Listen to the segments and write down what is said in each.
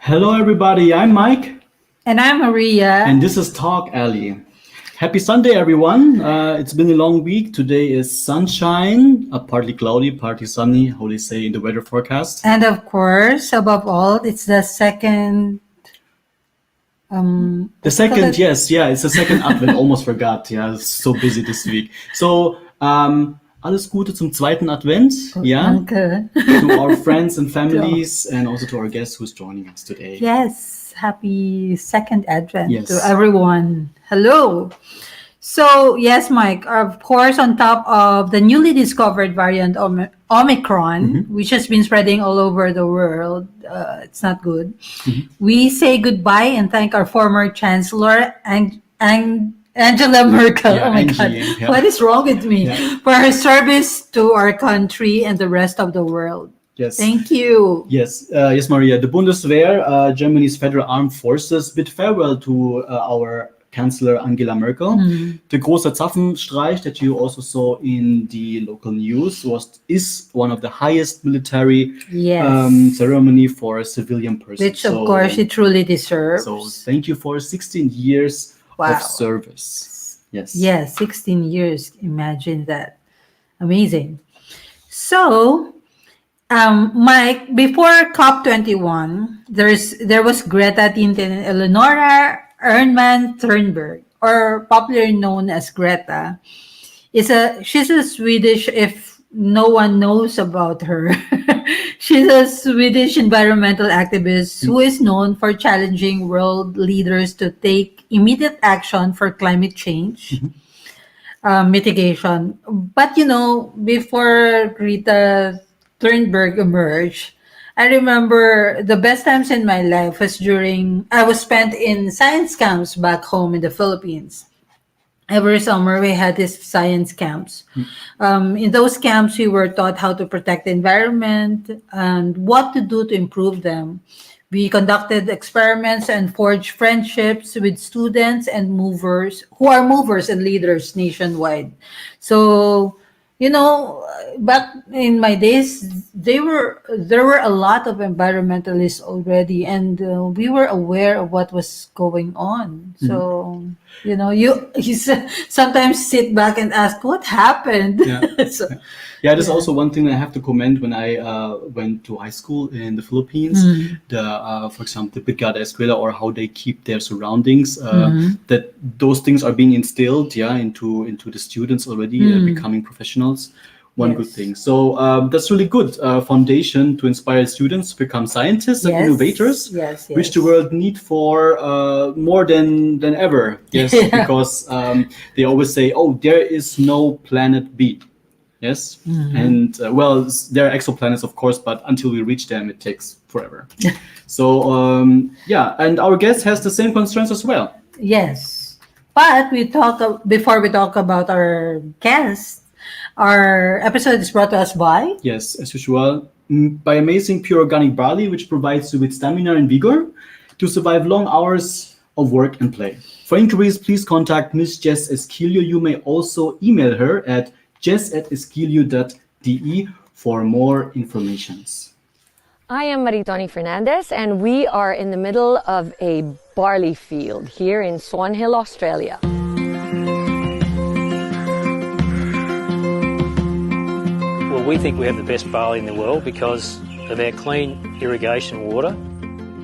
Hello, everybody. I'm Mike, And I'm Maria. and this is Talk Alley. Happy Sunday, everyone. It's been a long week. Today is sunshine, partly cloudy, partly sunny, how they say in the weather forecast. And of course, above all, it's the second, The what do you call second, it? yes, yeah, it's the second Advent. Almost forgot. Yeah, it's so busy this week. So, alles Gute zum zweiten Advent. Yeah, Danke. to our friends and So, families, and also to our guest who's joining us today. yes, happy second Advent to Yes. everyone. Hello. So, yes, Mike, of course, on top of the newly discovered variant Omicron, which has been spreading all over the world, it's not good. We say goodbye and thank our former Chancellor, Angela Merkel. Yeah, Oh my God, Angie. Yeah. what is wrong with me? Yeah. For her service to our country and the rest of the world. Yes. Thank you. Yes, yes, Maria. The Bundeswehr, Germany's federal armed forces, bid farewell to our Chancellor Angela Merkel. The große Zapfenstreich that you also saw in the local news is one of the highest military Yes. ceremony for a civilian person. Which, of course, she truly deserves. So thank you for 16 years Wow. of service. Yes. Yeah, 16 years. Imagine that. Amazing. So, Mike, before COP21, there was Greta Thunberg and Eleonora Ernman Thunberg, or popularly known as Greta. She's a Swedish, if no one knows about her. She's a Swedish environmental activist who is known for challenging world leaders to take immediate action for climate change mitigation. But before Greta Thunberg emerged, I remember the best times in my life was during I was spent in science camps back home in the Philippines. Every summer we had these science camps. In those camps, we were taught how to protect the environment and what to do to improve them. We conducted experiments and forged friendships with students and movers who are movers and leaders nationwide. So, back in my days, there were a lot of environmentalists already, and we were aware of what was going on. So, sometimes sit back and ask what happened. Yeah. So, Yeah, there's yeah. also one thing that I have to comment when I went to high school in the Philippines. For example, the Brigada Escuela, or how they keep their surroundings, that those things are being instilled, into the students already becoming professionals. One good Yes. thing. So that's really good foundation to inspire students to become scientists and Yes, innovators, yes, which the yes. world need for more than ever. Yes, Yeah. because they always say, "Oh, there is no planet B." Yes, and there are exoplanets, of course, but until we reach them, it takes forever. So and our guest has the same concerns as well. Yes. But before we talk about our guest, our episode is brought to us by. Yes, as usual, by amazing pure organic barley, which provides you with stamina and vigor to survive long hours of work and play. For inquiries, please contact Miss Jess Esquilio. You may also email her at jess@esquilio.de for more informations. I am Maritoni Fernandez, and we are in the middle of a barley field here in Swan Hill, Australia. Well, we think we have the best barley in the world because of our clean irrigation water.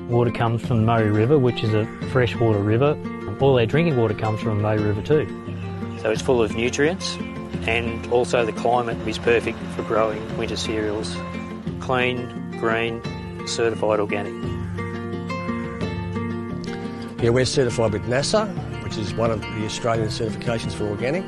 Water comes from the Murray River, which is a freshwater river. All our drinking water comes from the Murray River too. So it's full of nutrients, and also the climate is perfect for growing winter cereals. Clean, green, certified organic. Yeah, we're certified with NASA, which is one of the Australian certifications for organic.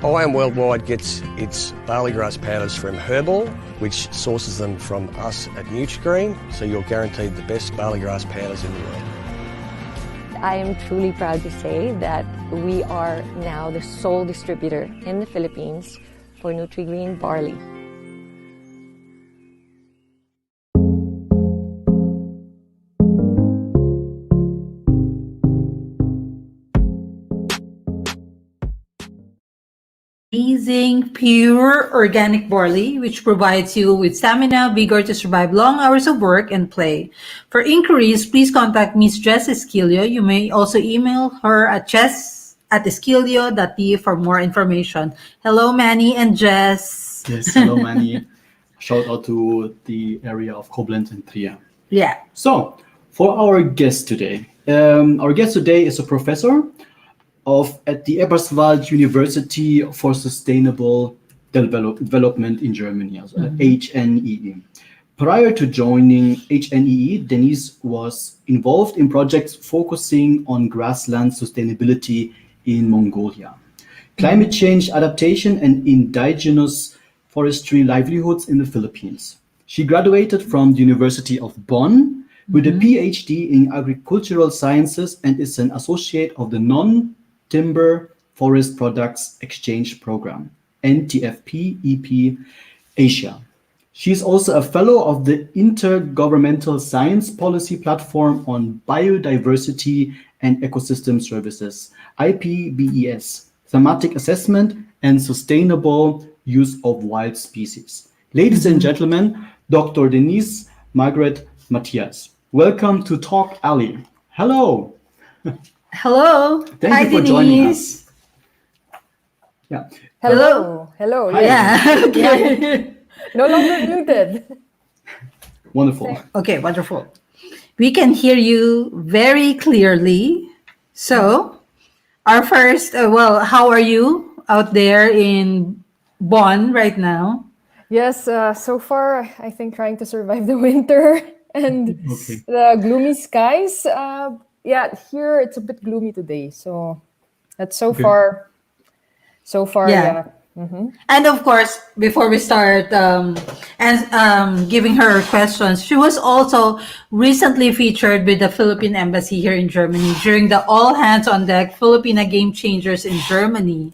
IAM Worldwide gets its barley grass powders from Herbal, which sources them from us at Nutrigreen, so you're guaranteed the best barley grass powders in the world. I am truly proud to say that we are now the sole distributor in the Philippines for Nutrigreen barley. using pure organic barley, which provides you with stamina, vigor to survive long hours of work and play. For inquiries, please contact Miss Jess Esquilio. You may also email her at jess@esquilio.de for more information. Hello, Manny and Jess. Yes, hello, Manny. Shout out to the area of Koblenz and Trier. Yeah. So, for our guest today is a professor at the Eberswald University for Sustainable Development in Germany, also HNEE. Prior to joining HNEE, Denise was involved in projects focusing on grassland sustainability in Mongolia, climate change adaptation, and indigenous forestry livelihoods in the Philippines. She graduated from the University of Bonn with a PhD in agricultural sciences and is an associate of the Non-Timber Forest Products Exchange Program, NTFP-EP Asia. She is also a fellow of the Intergovernmental Science Policy Platform on Biodiversity and Ecosystem Services, IPBES, Thematic Assessment and Sustainable Use of Wild Species. Ladies and gentlemen, Dr. Denise Margaret Matthias. Welcome to TalkAlley. Hello. Hello. Thank Hi, you for Denise. joining us. Yeah. Hello. Hello. Hi. Yeah. Okay. No longer muted. Wonderful. Okay, wonderful. We can hear you very clearly. So, our first, how are you out there in Bonn right now? Yes, so far, I think trying to survive the winter and Okay. the gloomy skies. Here it's a bit gloomy today. So that's so Okay. far, Yeah. And of course, before we start giving her questions, she was also recently featured with the Philippine Embassy here in Germany during the All Hands on Deck Filipina Game Changers in Germany.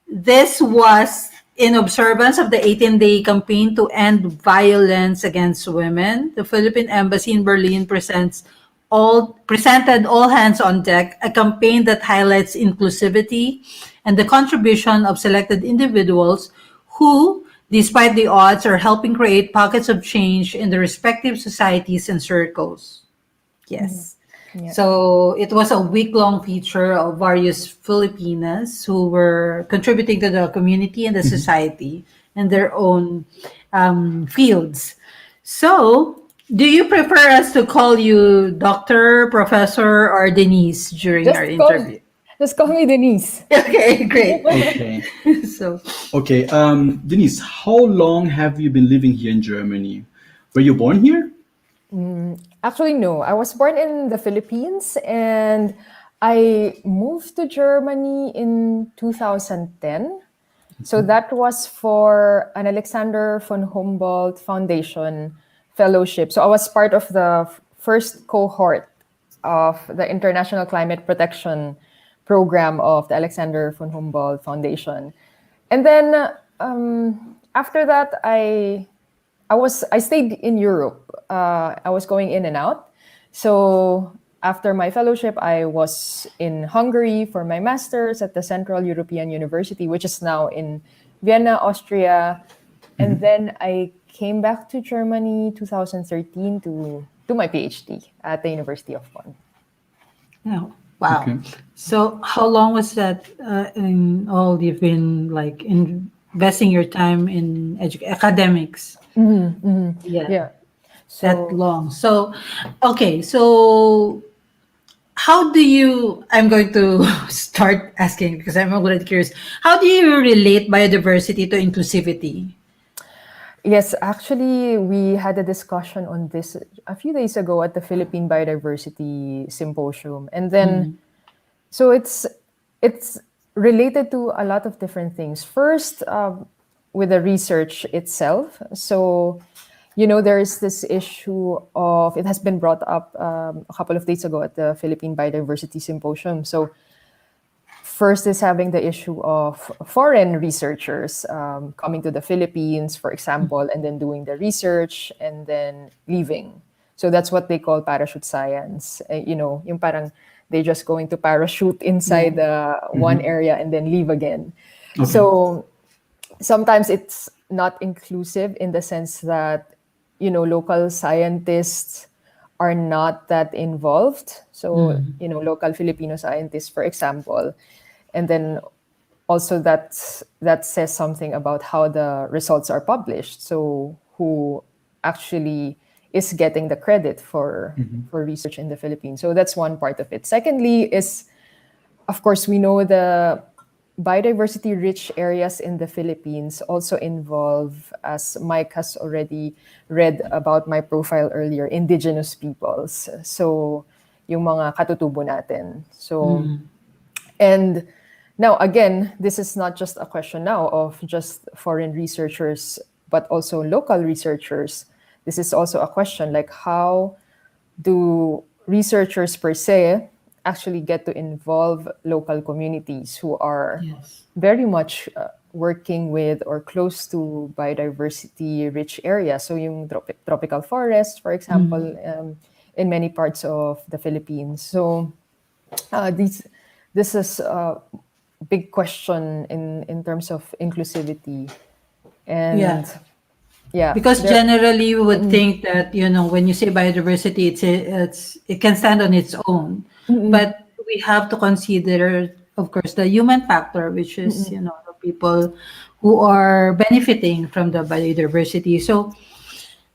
This was in observance of the 18-day campaign to end violence against women. The Philippine Embassy in Berlin presented All Hands on Deck, a campaign that highlights inclusivity and the contribution of selected individuals who, despite the odds, are helping create pockets of change in their respective societies and circles. Yes. Yeah. So it was a week-long feature of various Filipinas who were contributing to the community and the society in their own fields. So, do you prefer us to call you Doctor, Professor, or Denise during our interview? Just call me Denise. Okay, great. Okay. So, Okay. Denise, how long have you been living here in Germany? Were you born here? Actually, no. I was born in the Philippines and I moved to Germany in 2010. So that was for an Alexander von Humboldt Foundation fellowship. So I was part of the first cohort of the International Climate Protection Program of the Alexander von Humboldt Foundation. And then after that, I stayed in Europe. I was going in and out. So after my fellowship, I was in Hungary for my master's at the Central European University, which is now in Vienna, Austria. And then I came back to Germany 2013 to do my PhD at the University of Bonn. oh, wow. Okay. So, how long was that in all you've been like investing your time in academics? Yeah. That long. So, okay. So, how do you? I'm going to start asking because I'm already curious. How do you relate biodiversity to inclusivity? Yes, actually, we had a discussion on this a few days ago at the Philippine Biodiversity Symposium. And then, so it's related to a lot of different things. First, with the research itself. So, there is this issue of, it has been brought up a couple of days ago at the Philippine Biodiversity Symposium. So first is having the issue of foreign researchers coming to the Philippines, for example, and then doing the research and then leaving. So that's what they call parachute science. Yung parang they just going to parachute inside one area and then leave again. So sometimes it's not inclusive in the sense that, local scientists are not that involved. So, local Filipino scientists, for example, and then also that says something about how the results are published. So who actually is getting the credit for research in the Philippines. So that's one part of it. Secondly is, of course, we know the biodiversity rich areas in the Philippines also involve, as Mike has already read about my profile earlier, indigenous peoples. So yung mga katutubo natin. So, and now again, this is not just a question now of just foreign researchers, but also local researchers. This is also a question like, how do researchers per se actually get to involve local communities who are very much working with or close to biodiversity rich areas? So yung tropical forests, for example, in many parts of the Philippines. So this is a big question in terms of inclusivity. And because generally we would think that, when you say biodiversity, it can stand on its own. But we have to consider, of course, the human factor, which is, the people who are benefiting from the biodiversity. So,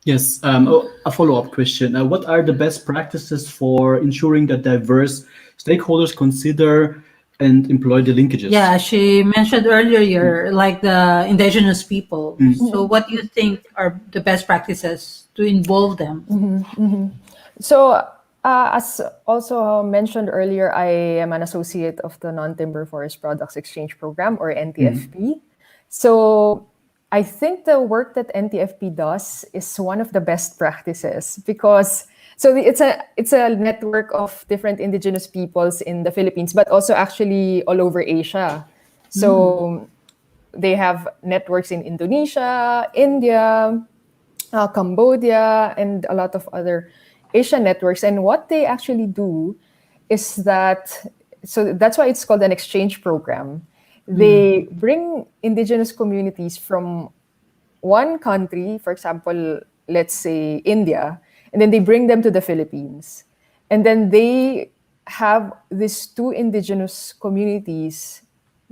yes, a follow-up question. What are the best practices for ensuring that diverse stakeholders consider and employ the linkages? yeah, she mentioned earlier, like the indigenous people. So what do you think are the best practices to involve them? So, as also mentioned earlier, I am an associate of the Non-Timber Forest Products Exchange Program, or NTFP. So I think the work that NTFP does is one of the best practices because it's a network of different indigenous peoples in the Philippines, but also actually all over Asia. So they have networks in Indonesia, India, Cambodia, and a lot of other Asian networks. And what they actually do is that, so that's why it's called an exchange program. They bring indigenous communities from one country, for example, let's say India, and then they bring them to the Philippines. And then they have these two indigenous communities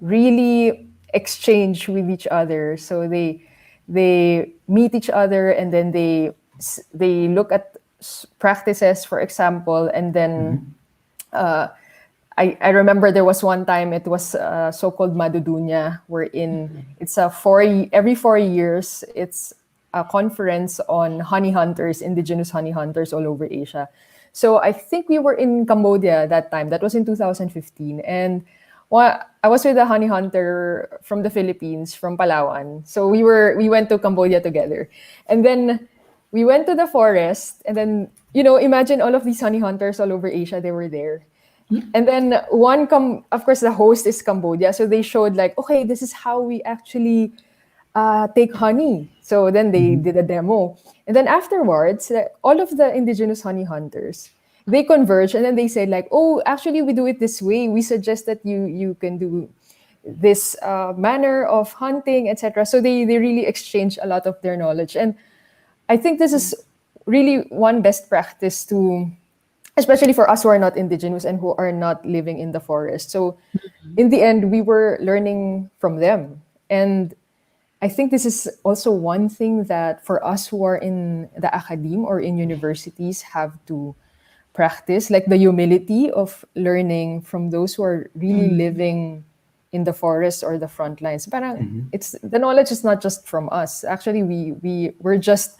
really exchange with each other. So they meet each other, and then they look at practices, for example, and then I remember there was one time it was so-called Madudunya, wherein it's every 4 years it's a conference on honey hunters, indigenous honey hunters all over Asia. So I think we were in Cambodia that time. That was in 2015, and I was with a honey hunter from the Philippines, from Palawan. So we went to Cambodia together, and then we went to the forest, and then imagine all of these honey hunters all over Asia. They were there. And then of course, the host is Cambodia. So they showed like, okay, this is how we actually take honey. So then they did a demo. And then afterwards, all of the indigenous honey hunters, they converge, and then they said like, oh, actually we do it this way. We suggest that you can do this manner of hunting, etc. So they really exchange a lot of their knowledge. And I think this is really one best practice to, especially for us who are not indigenous and who are not living in the forest. So in the end, we were learning from them. And I think this is also one thing that for us who are in the academe or in universities have to practice, like the humility of learning from those who are really living in the forest or the front lines. Parang it's the knowledge is not just from us. Actually, we're just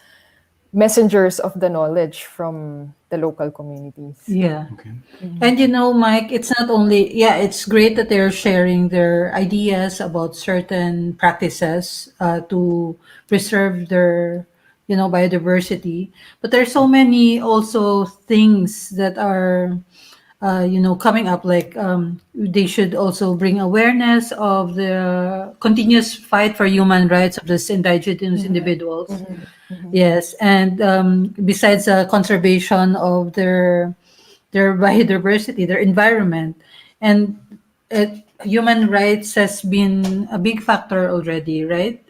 messengers of the knowledge from the local communities. Yeah. Okay. And Mike, it's not only, it's great that they're sharing their ideas about certain practices to preserve their, biodiversity. But there's so many also things that are, coming up, like they should also bring awareness of the continuous fight for human rights of these indigenous individuals. Yes, and besides conservation of their biodiversity, their environment, and human rights has been a big factor already, right?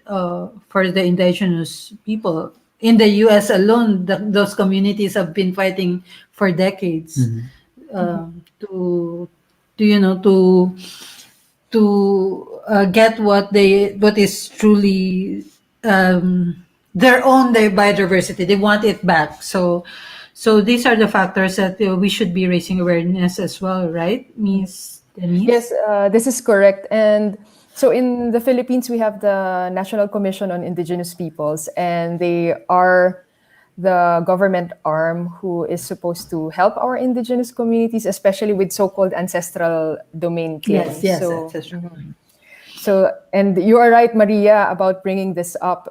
For the indigenous people in the U.S. alone, those communities have been fighting for decades to, get what is truly their own biodiversity. They want it back. So these are the factors that we should be raising awareness as well, right, Miss Denise? Yes, this is correct. And so in the Philippines, we have the National Commission on Indigenous Peoples, and they are the government arm who is supposed to help our indigenous communities, especially with so-called ancestral domain claims. Yes, So, that's true. so, and you are right, Maria, about bringing this up.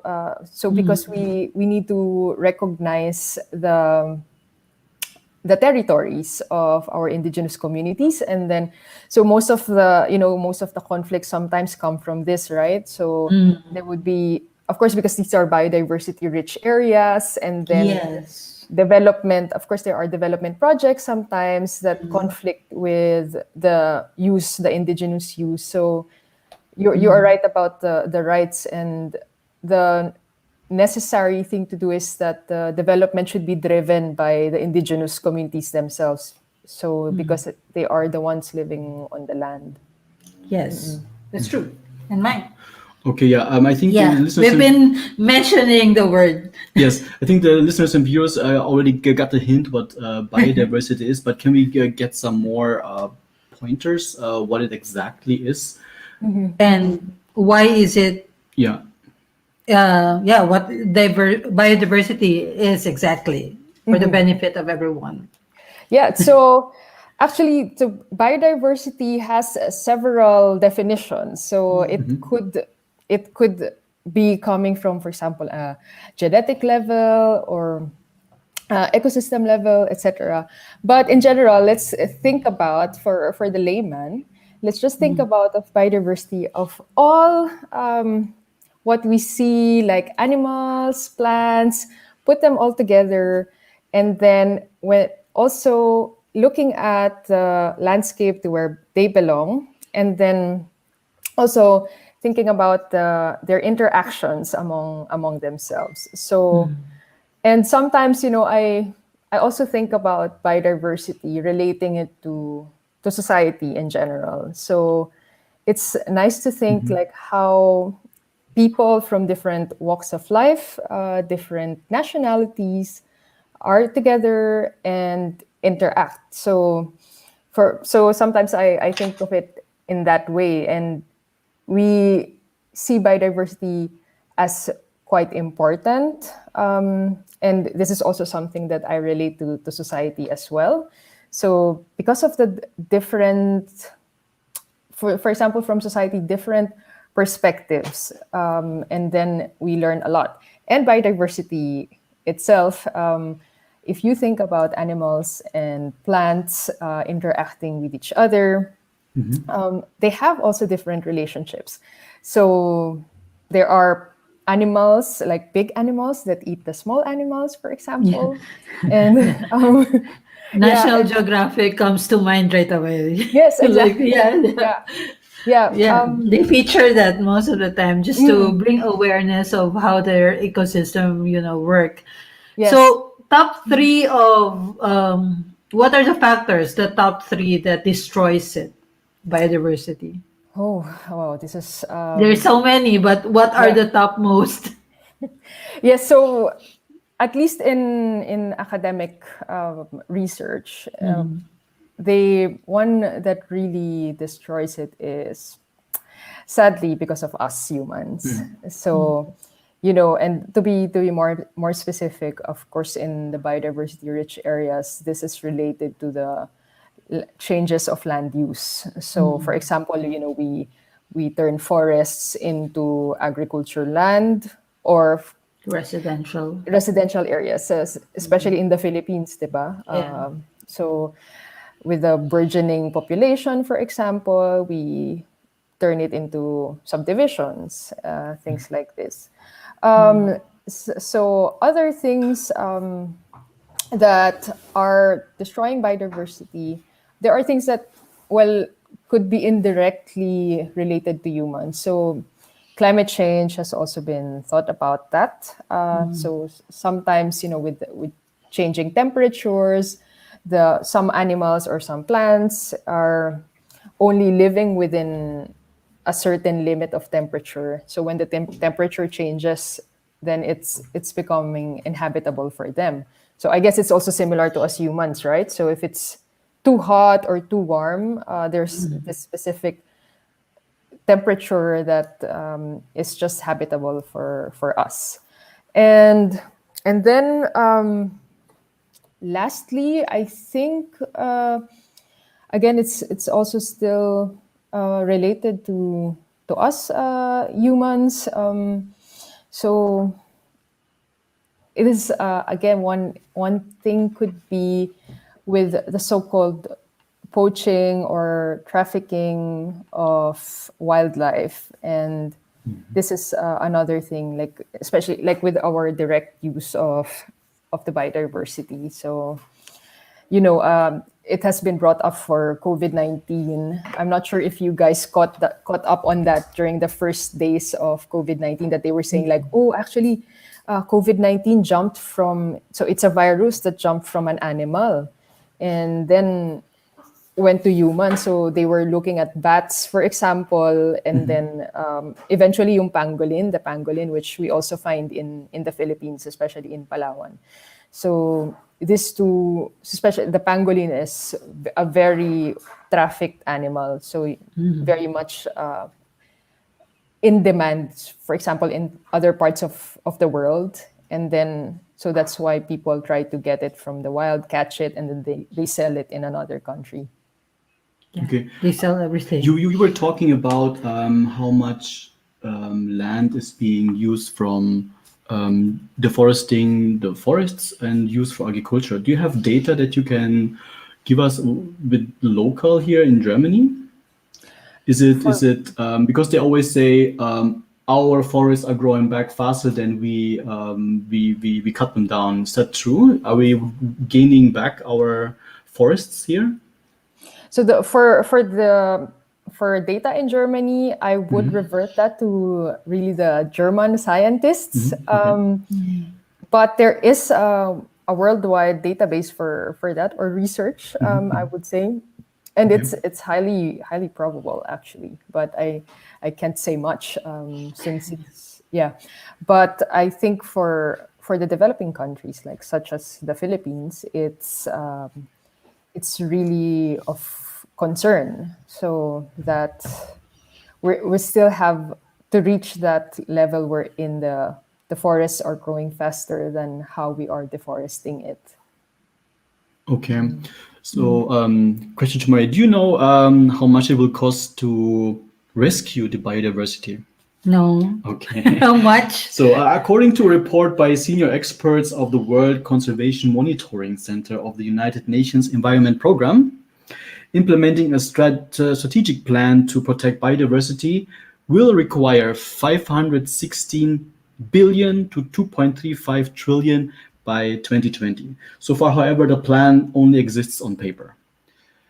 So because we need to recognize the territories of our indigenous communities, and then so most of the conflicts sometimes come from this, right? So there would be, of course, because these are biodiversity rich areas, and then Yes. development, of course there are development projects sometimes that conflict with the indigenous use. So you are right about the rights, and the necessary thing to do is that the development should be driven by the indigenous communities themselves. So because they are the ones living on the land. Yes, that's true. And mine. Okay, yeah. I think the Yeah, listeners. we've been mentioning the word. Yes, I think the listeners and viewers already got the hint what biodiversity is, but can we get some more pointers what it exactly is? And why is it? Yeah. What biodiversity is exactly for the benefit of everyone. Yeah, so actually, so biodiversity has several definitions. So it could be coming from, for example, a genetic level or ecosystem level, etc. But in general, let's think about for the layman. Let's just think about of biodiversity of all what we see, like animals, plants, put them all together, and then when also looking at the landscape to where they belong, and then also thinking about their interactions among themselves. So, and sometimes I also think about biodiversity, relating it to society in general. So it's nice to think like how people from different walks of life, different nationalities, are together and interact. So sometimes I think of it in that way, and we see biodiversity as quite important. And this is also something that I relate to society as well. So because of the different, for example, from society, different perspectives, and then we learn a lot. And biodiversity itself, if you think about animals and plants interacting with each other, they have also different relationships. So there are animals, like big animals, that eat the small animals, for example. And National Geographic comes to mind right away. yes, Like, exactly. They feature that most of the time just to bring awareness of how their ecosystem, work. Yes. So, top three of what are the factors, the top three that destroys it, biodiversity? Oh, wow, this is There's so many, but what are the top most? yes. So at least in academic research, the one that really destroys it is sadly because of us humans. So and to be more specific, of course, in the biodiversity rich areas, this is related to the changes of land use. So for example, we turn forests into agriculture land or Residential. residential areas, especially in the Philippines, diba? Yeah. So with the burgeoning population, for example, we turn it into subdivisions, things like this. So other things that are destroying biodiversity, there are things that, well, could be indirectly related to humans. So climate change has also been thought about that. So sometimes, with changing temperatures, some animals or some plants are only living within a certain limit of temperature. So when the temperature changes, then it's becoming inhabitable for them. So I guess it's also similar to us humans, right? So if it's too hot or too warm, there's this specific temperature that is just habitable for us. And then lastly, I think again it's also still related to us humans. So it is again one thing could be with the so-called poaching or trafficking of wildlife, and this is another thing, like especially like with our direct use of the biodiversity. So it has been brought up for COVID-19. I'm not sure if you guys caught up on that during the first days of COVID-19, that they were saying like, oh, actually, COVID-19 jumped from, so it's a virus that jumped from an animal and then went to humans. So they were looking at bats, for example, and then eventually the pangolin, which we also find in the Philippines, especially in Palawan. So these two, especially the pangolin, is a very trafficked animal. So very much in demand, for example, in other parts of the world. And then, so that's why people try to get it from the wild, catch it, and then they sell it in another country. Yeah. Okay. They sell everything. You were talking about how much land is being used from deforesting the forests and used for agriculture. Do you have data that you can give us with local here in Germany? Is it because they always say our forests are growing back faster than we cut them down? Is that true? Are we gaining back our forests here? So for data in Germany, I would revert that to really the German scientists. But there is a worldwide database for that, or research, I would say, and it's highly probable actually. But I can't say much since it's But I think for the developing countries, like such as the Philippines, it's really of concern, so that we still have to reach that level wherein the forests are growing faster than how we are deforesting it. Okay, so question to Maria: do you know how much it will cost to rescue the biodiversity? No. Okay. How much? So, according to a report by senior experts of the World Conservation Monitoring Center of the United Nations Environment Programme, implementing a strategic plan to protect biodiversity will require 516 billion to 2.35 trillion by 2020. So far, however, the plan only exists on paper.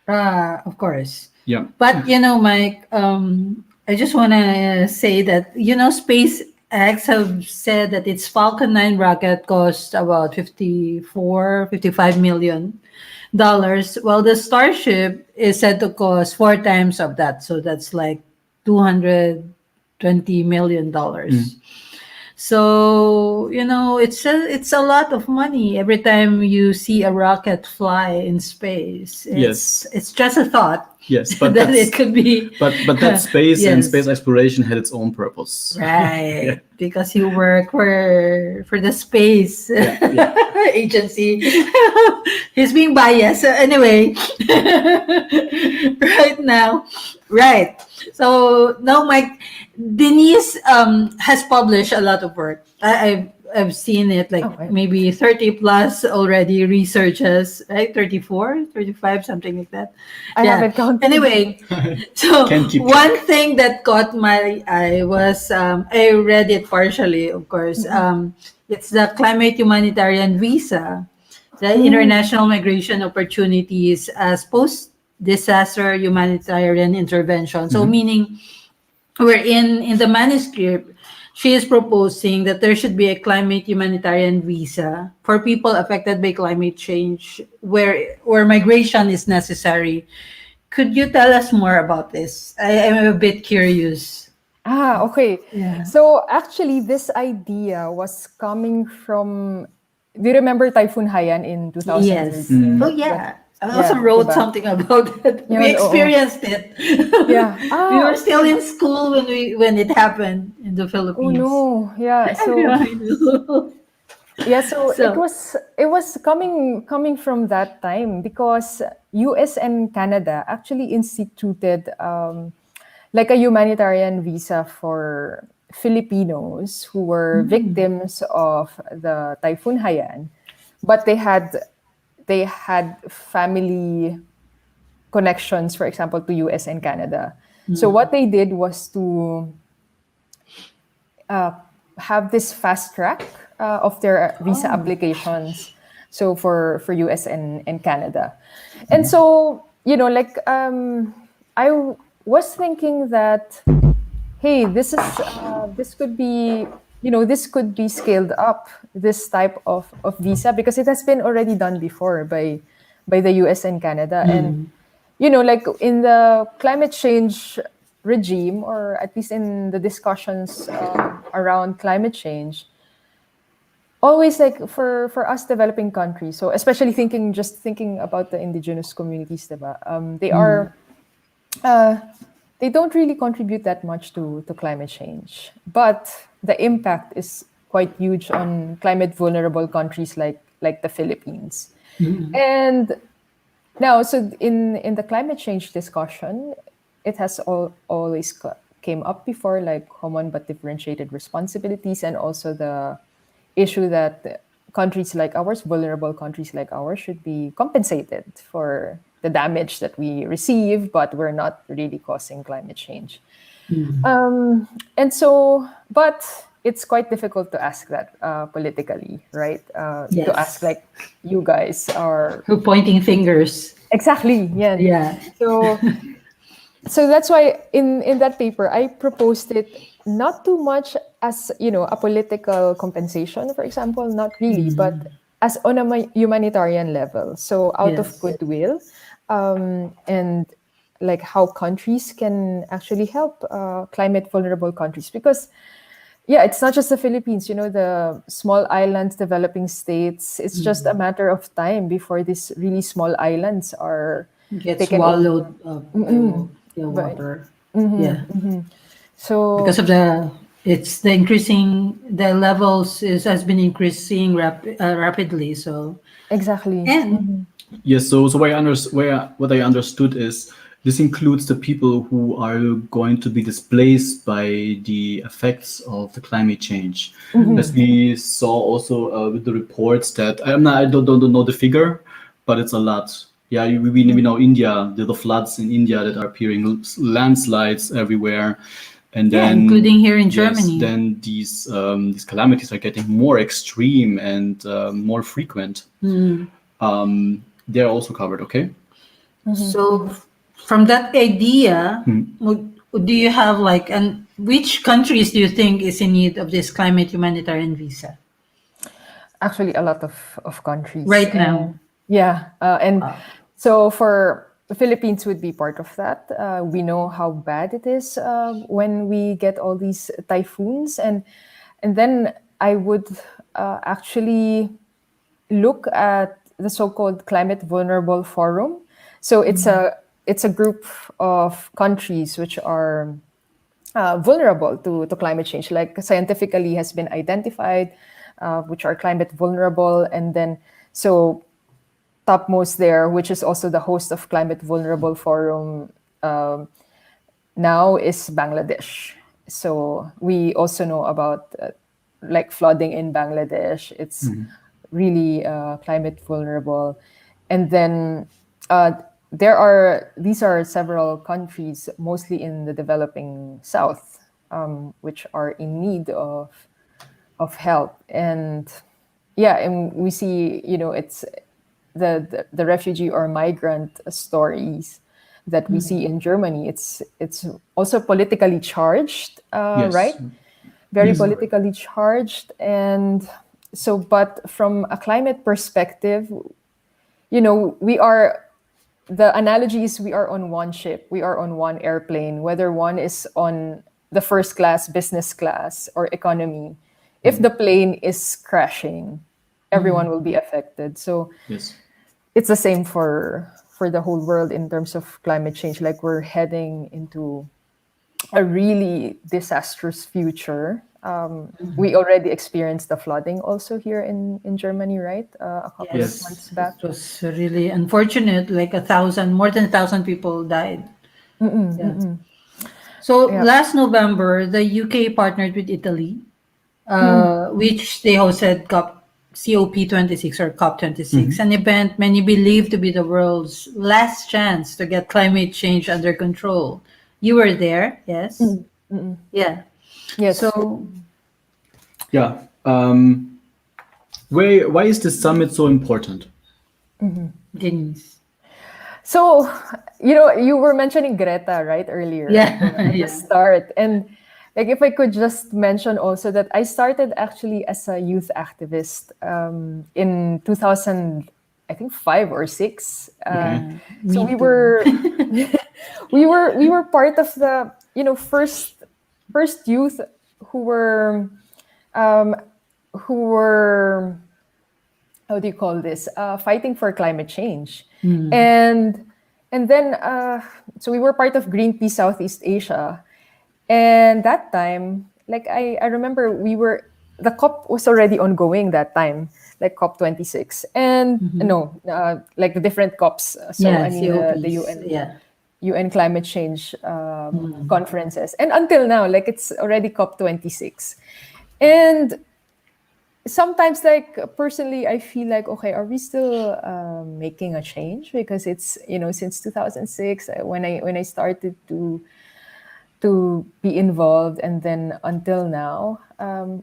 Of course. Yeah. But Mike, I just want to say that SpaceX have said that its Falcon 9 rocket cost about $55 million, while the Starship is said to cost 4 times of that. So that's like $220 million. So, it's a lot of money every time you see a rocket fly in space. It's just a thought. Yes, but that it could be. But that space and Yes. space exploration had its own purpose. Right, because you work for the space agency. He's being biased. Anyway, right now, right. So now, Mike, Denise has published a lot of work. I've seen it, like maybe 30 plus already researches, right? 34, 35, something like that. I haven't counted. Anyway, so Can't keep one thing that caught my eye was, I read it partially, of course. It's the Climate Humanitarian Visa, the International Migration Opportunities as disaster humanitarian intervention. So meaning where in the manuscript, she is proposing that there should be a climate humanitarian visa for people affected by climate change where migration is necessary. Could you tell us more about this? I am a bit curious. Okay. Yeah. So actually, this idea was coming from. Do you remember Typhoon Haiyan in Yes. 2013? Oh yeah. I also Yeah, wrote diba? something about it. We Yun, oo. experienced it. Yeah. We were still in school when it happened in the Oh Philippines. no. Yeah. So I know. yeah, so it So was coming from that time because US and Canada actually instituted like a humanitarian visa for Filipinos who were victims of the Typhoon Haiyan, but they had family connections, for example, to US and Canada. So what they did was to have this fast track of their visa applications. So for US and Canada. And so, like I was thinking that, hey, this could be, this could be scaled up, this type of visa, because it has been already done before by the US and Canada. And like in the climate change regime, or at least in the discussions around climate change, always like for us developing countries, so especially thinking about the indigenous communities, diba? They don't really contribute that much to climate change, but the impact is quite huge on climate vulnerable countries like the Philippines. And now, so in the climate change discussion, it has always came up before, like common but differentiated responsibilities, and also the issue that countries like ours, vulnerable countries like ours, should be compensated for the damage that we receive, but we're not really causing climate change. And so, but it's quite difficult to ask that politically, right? To ask, yes. like, you guys are Who pointing fingers. exactly, yeah. Yeah. So that's why in that paper I proposed it not too much as, a political compensation, for example, not really, but as on a humanitarian level. So out of Yes. goodwill, and like how countries can actually help climate vulnerable countries, because yeah, it's not just the Philippines, the small islands, developing states. It's just a matter of time before these really small islands are Get taken over. swallowed up by the Right. water. Yeah. So Because of the increasing, the levels has been increasing rapidly. So, exactly. and Yes, so what I understood is this includes the people who are going to be displaced by the effects of the climate change. As we saw also with the reports that I don't know the figure, but it's a lot. Yeah, we know India, the floods in India that are appearing, landslides everywhere, and yeah, then including here in yes, Germany. then these calamities are getting more extreme and more frequent. They're also covered. Okay. So, from that idea, do you have like, and which countries do you think is in need of this climate humanitarian visa actually a lot of countries. right now? And yeah, and so for the Philippines would be part of that. We know how bad it is when we get all these typhoons, and then I would actually look at the so-called Climate Vulnerable Forum. So it's a group of countries which are vulnerable to climate change, like scientifically has been identified, which are climate vulnerable. And then, so topmost there, which is also the host of Climate Vulnerable Forum now, is Bangladesh. So we also know about like flooding in Bangladesh. It's really climate vulnerable. And then these are several countries, mostly in the developing South, which are in need of help. And yeah, and we see, it's the refugee or migrant stories that we see in Germany. It's also politically charged, Yes. right? Very Yes. politically charged. And so, but from a climate perspective, the analogy is we are on one ship, we are on one airplane, whether one is on the first class, business class, or economy. If the plane is crashing, everyone will be affected. So Yes. it's the same for the whole world in terms of climate change. Like, we're heading into a really disastrous future. We already experienced the flooding also here in Germany, right? A couple Yes. of months back. It was really unfortunate. Like more than 1,000 people died. Yeah. So Yeah. last November, the UK partnered with Italy, which they hosted COP26 or COP26, an event many believe to be the world's last chance to get climate change under control. You were there, yes? Yeah. Yes. So Yeah. Why is this summit so important? Denise. So, you were mentioning Greta, right, earlier? Yeah, At the yeah. start. And like, if I could just mention also that I started actually as a youth activist in 2000, I think 5 or 6. So we were we were part of the first youth who were how do you call this, fighting for climate change. And then so we were part of Greenpeace Southeast Asia. And that time, like, I remember the COP was already ongoing that time, like COP26. And no, like the different COPs. So Yeah, I mean the COPs, UN yeah. UN climate change conferences. And until now, like, it's already COP26. And sometimes, like, personally, I feel like, okay, are we still making a change? Because it's, since 2006, when I started to be involved, and then until now.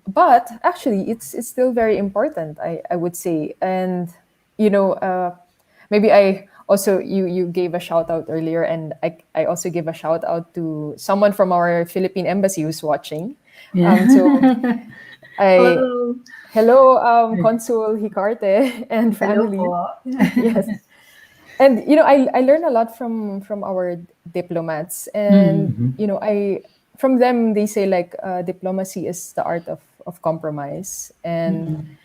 But actually, it's still very important, I would say. And maybe I also, you gave a shout out earlier, and I also give a shout out to someone from our Philippine embassy who's watching. Yeah. So Hello. hello, Consul Hicarte and family. po. Yes. And I learn a lot from our diplomats, and I from them, they say, like, diplomacy is the art of compromise. And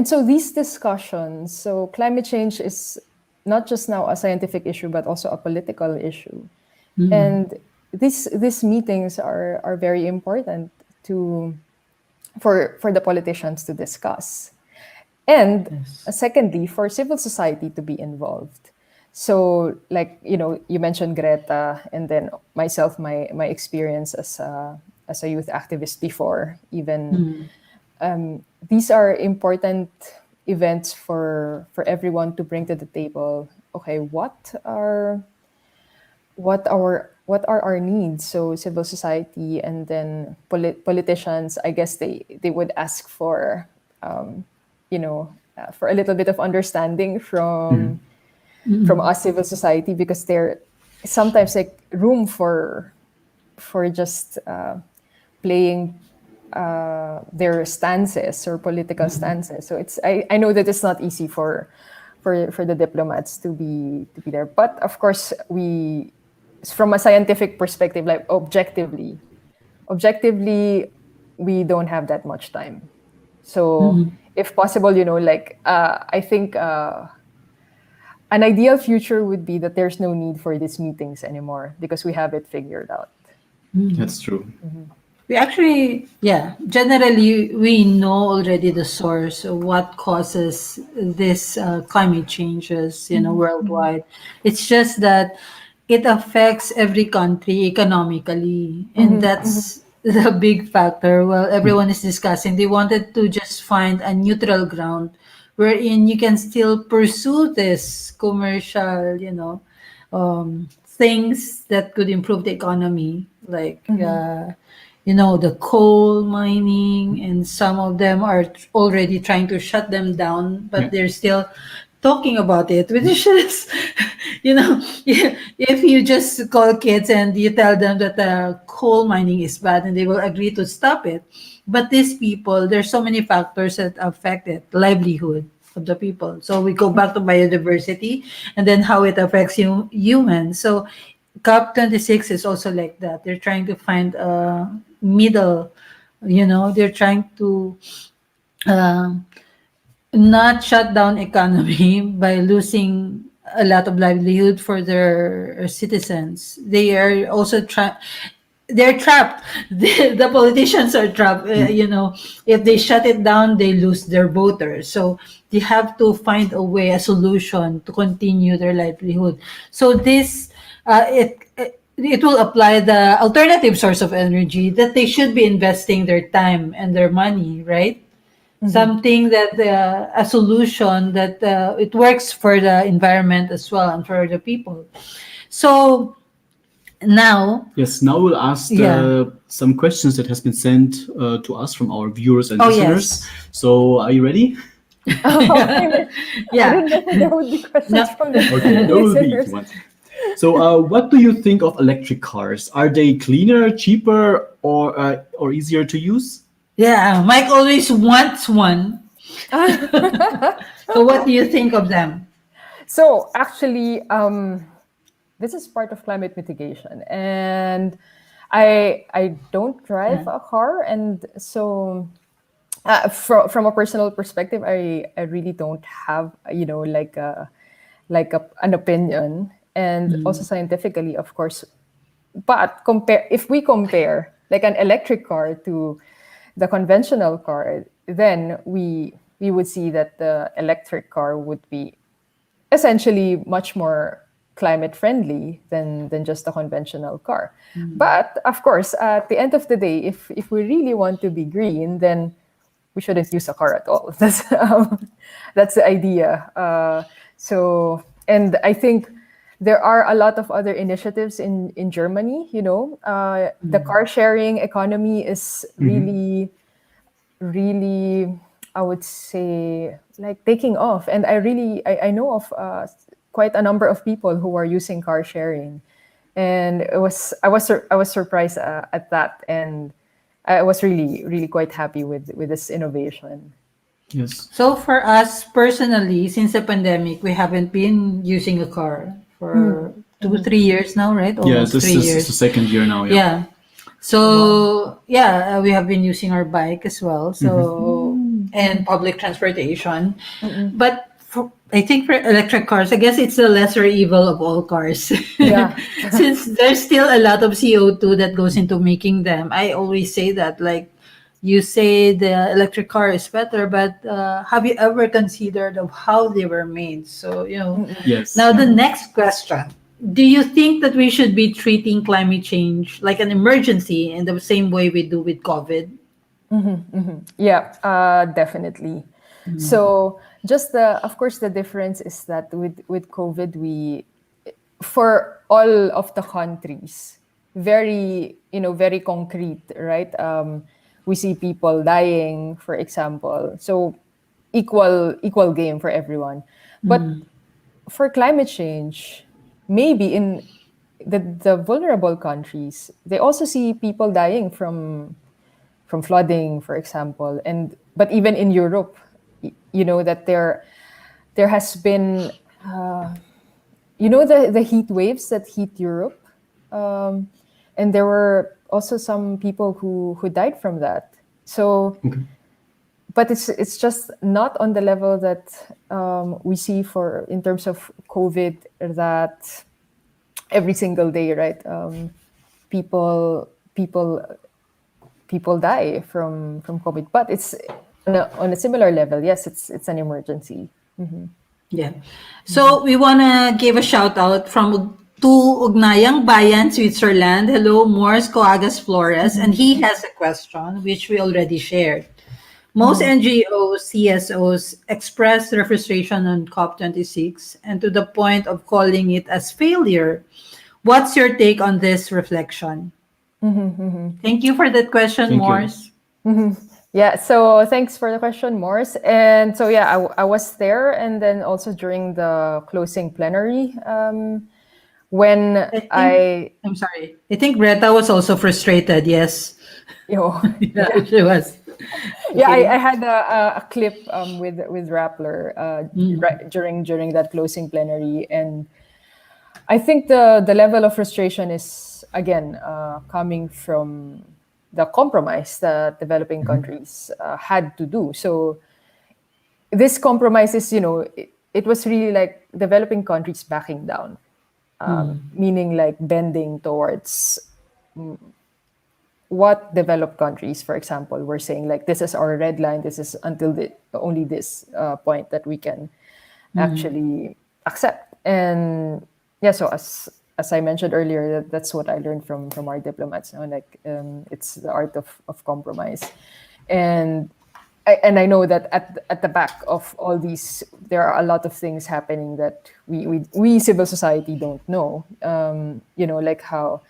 so these discussions, so climate change is not just now a scientific issue, but also a political issue. And these meetings are very important for the politicians to discuss. And secondly, for civil society to be involved. So, like, you mentioned Greta, and then myself, my experience as a youth activist before, even. These are important events for everyone to bring to the table. Okay, what are our needs? So civil society, and then politicians, I guess they would ask for for a little bit of understanding from us, civil society, because there sometimes, like, room for just playing their stances or political stances. So I know that it's not easy for the diplomats to be there. But of course, from a scientific perspective, like, objectively, we don't have that much time. So if possible, like, I think an ideal future would be that there's no need for these meetings anymore, because we have it figured out. That's true. We actually, generally, we know already the source of what causes this climate changes, worldwide. It's just that it affects every country economically, and that's the big factor. Well, everyone is discussing. They wanted to just find a neutral ground wherein you can still pursue this commercial, things that could improve the economy, like the coal mining, and some of them are already trying to shut them down, but they're still talking about it, which is, if you just call kids and you tell them that coal mining is bad and they will agree to stop it. But these people, there's so many factors that affect it, livelihood of the people. So we go back to biodiversity and then how it affects humans. So COP26 is also like that. They're trying to find a middle, they're trying to uh, not shut down economy by losing a lot of livelihood for their citizens. They are also they're trapped. The politicians are trapped. If they shut it down, they lose their voters. So they have to find a way, a solution to continue their livelihood. So this, it will apply the alternative source of energy that they should be investing their time and their money, right? Something that a solution that it works for the environment as well and for the people. So now, Yes, now we'll ask some questions that has been sent to us from our viewers and Oh, listeners. yes. So are you ready? I yeah, didn't know there would be questions from the Okay, there will be if listeners. you want. So what do you think of electric cars? Are they cleaner, cheaper, or easier to use? yeah. Mike always wants one. So what do you think of them? So actually, this is part of climate mitigation, and I don't drive a car, and so from a personal perspective, I really don't have an opinion, and also scientifically, of course. But if we compare like an electric car to the conventional car, then we would see that the electric car would be essentially much more climate friendly than just a conventional car. But of course, at the end of the day, if we really want to be green, then we shouldn't use a car at all. That's the idea. And I think there are a lot of other initiatives in Germany. The car sharing economy is really, really, I would say, like taking off. And I know of quite a number of people who are using car sharing, and I was surprised at that, and I was really, really quite happy with this innovation. Yes. So for us personally, since the pandemic, we haven't been using a car for 2-3 years now, right? Yeah, Almost this 3 is years. the second year now. Yeah. Yeah. So we have been using our bike as well. So and public transportation, but I think for electric cars, I guess it's the lesser evil of all cars. Yeah. Since there's still a lot of CO2 that goes into making them. I always say that, like, you say the electric car is better, but have you ever considered of how they were made? So, Yes. now the next question. Do you think that we should be treating climate change like an emergency in the same way we do with COVID? Yeah, definitely. So just of course, the difference is that with COVID, for all of the countries, very concrete, right? We see people dying, for example. So equal game for everyone. But for climate change, maybe in the vulnerable countries, they also see people dying from flooding, for example. But even in Europe, that there has been the heat waves that hit Europe, and there were also some people who died from that. So, but it's just not on the level that we see in terms of COVID, that every single day, right? People die from COVID, but it's on a similar level. Yes, it's an emergency. Yeah. So we want to give a shout out to Ugnayang Bayan, Switzerland. Hello, Morse Coagas Flores. And he has a question, which we already shared. Most NGOs, CSOs express their frustration on COP26 and to the point of calling it as failure. What's your take on this reflection? Thank you for that question, Thank you. Morse. Yeah, so thanks for the question, Morris. And so, yeah, I was there, and then also during the closing plenary, when I think, I, I'm sorry. I think Greta was also frustrated. Yes. you know, Yeah, she was. yeah, I Okay. had a clip with Rappler right, during that closing plenary, and I think the level of frustration is again coming from the compromise that developing countries had to do. So this compromise is, it was really like developing countries backing down, meaning like bending towards what developed countries, for example, were saying like this is our red line. This is until only this point that we can actually accept. And yeah, so as I mentioned earlier, that's what I learned from our diplomats. Like it's the art of compromise, and I know that at the back of all these, there are a lot of things happening that we civil society don't know. Like how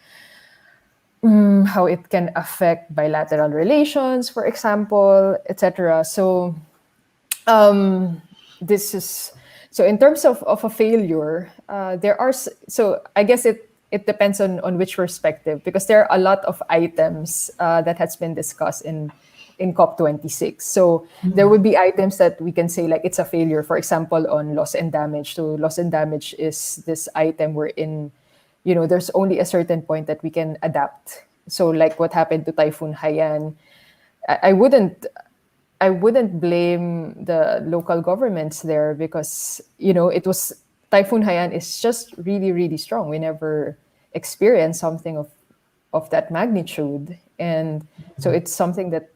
it can affect bilateral relations, for example, etc. So this is so in terms of a failure, there are so I guess it depends on which perspective, because there are a lot of items that has been discussed in COP26. So there would be items that we can say like it's a failure, for example, on loss and damage. So loss and damage is this item wherein there's only a certain point that we can adapt. So like what happened to Typhoon Haiyan, I wouldn't blame the local governments there, because it was Typhoon Haiyan is just really really strong. We never experienced something of that magnitude, and so it's something that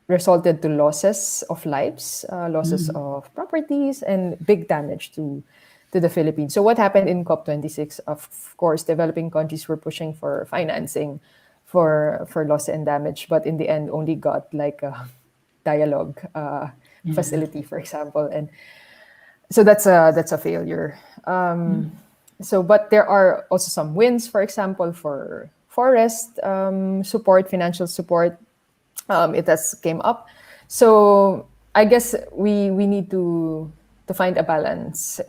resulted to losses of lives, losses of properties, and big damage to the Philippines. So what happened in COP26? Of course, developing countries were pushing for financing for loss and damage, but in the end, only got like a dialogue facility, for example, and so that's a failure. So, but there are also some wins, for example, for forest support, financial support. It has came up. So I guess we need to find a balance,